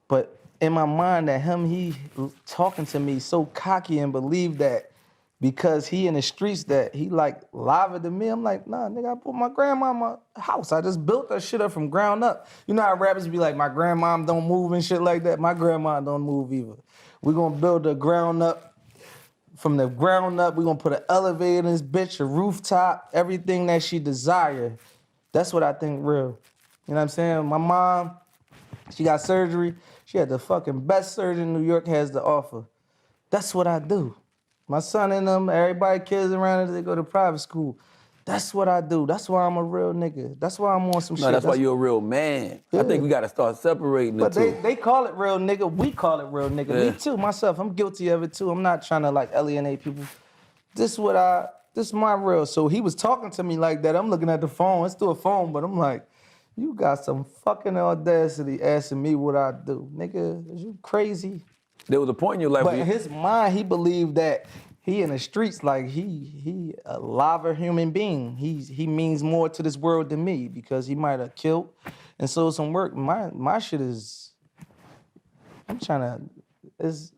But in my mind, he talking to me so cocky and believe that because he in the streets that he like liver than me. I'm like, nah, nigga, I put my grandmama house. I just built that shit up from ground up. You know how rappers be like, my grandmom don't move and shit like that? My grandma don't move either. We gonna build the ground up. From the ground up, we gonna put an elevator in this bitch, a rooftop, everything that she desire. That's what I think real. You know what I'm saying? My mom, she got surgery. She had the fucking best surgeon New York has to offer. That's what I do. My son and them, everybody, kids around us, they go to private school. That's what I do. That's why I'm a real nigga. That's why I'm on some shit. No, that's why you're a real man. Yeah. I think we gotta start separating the But two. they call it real nigga. We call it real nigga. Yeah. Me too, myself. I'm guilty of it too. I'm not trying to like alienate people. This is my real. So he was talking to me like that. I'm looking at the phone. It's still a phone, but I'm like, you got some fucking audacity asking me what I do. Nigga, is you crazy? There was a point in your life But where in his mind, he believed that he in the streets like he a live human being. He means more to this world than me because he might have killed and sold some work. My shit is, I'm trying to, it's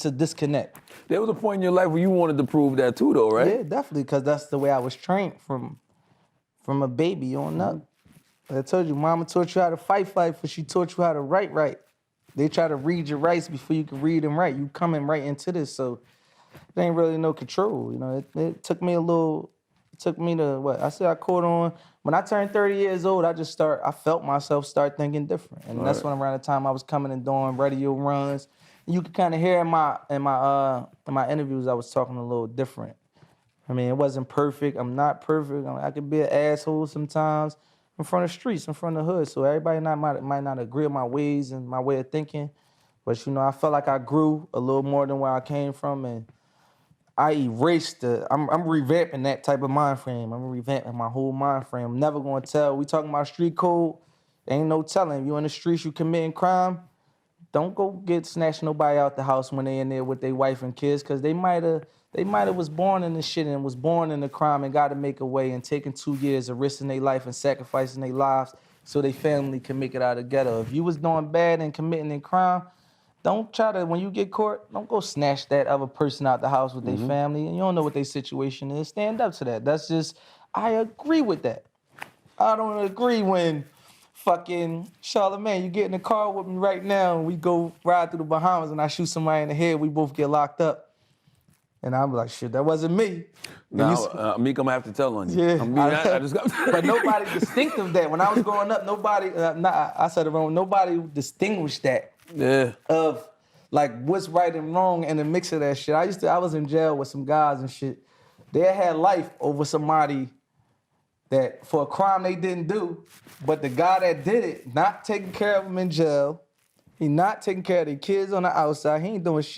a disconnect. there was a point in your life where you wanted to prove that too, though, right? Yeah, definitely, because that's the way I was trained from a baby on up. I told you, mama taught you how to fight before she taught you how to write. They try to read your rights before you can read them right. You coming right into this, so there ain't really no control. You know, it took me to what? I said I caught on. When I turned 30 years old, I felt myself start thinking different. And that's when around the time I was coming and doing radio runs. And you could kind of hear in my interviews I was talking a little different. I mean, it wasn't perfect. I'm not perfect. I could be an asshole sometimes in front of streets, in front of the hood. So everybody might not agree with my ways and my way of thinking. But, you know, I felt like I grew a little more than where I came from. And I erased I'm revamping that type of mind frame. I'm revamping my whole mind frame. I'm never going to tell. We talking about street code. Ain't no telling. You in the streets, you committing crime. Don't go get snatch nobody out the house when they in there with their wife and kids, because they might have was born in this shit and was born in the crime and got to make a way and taking 2 years of risking their life and sacrificing their lives so their family can make it out of the ghetto. If you was doing bad and committing a crime, don't try to, when you get caught, don't go snatch that other person out the house with their family. And you don't know what their situation is. Stand up to that. That's just, I agree with that. I don't agree when fucking Charlamagne, you get in the car with me right now and we go ride through the Bahamas and I shoot somebody in the head, we both get locked up. And I'm like, shit, that wasn't me. Now, Meek, I'm gonna have to tell on you. Yeah, I just got. but nobody distinctive that. When I was growing up, I said it wrong, nobody distinguished that. Yeah. Of like what's right and wrong in the mix of that shit. I was in jail with some guys and shit. They had life over somebody that for a crime they didn't do, but the guy that did it, not taking care of them in jail, he not taking care of the kids on the outside, he ain't doing shit.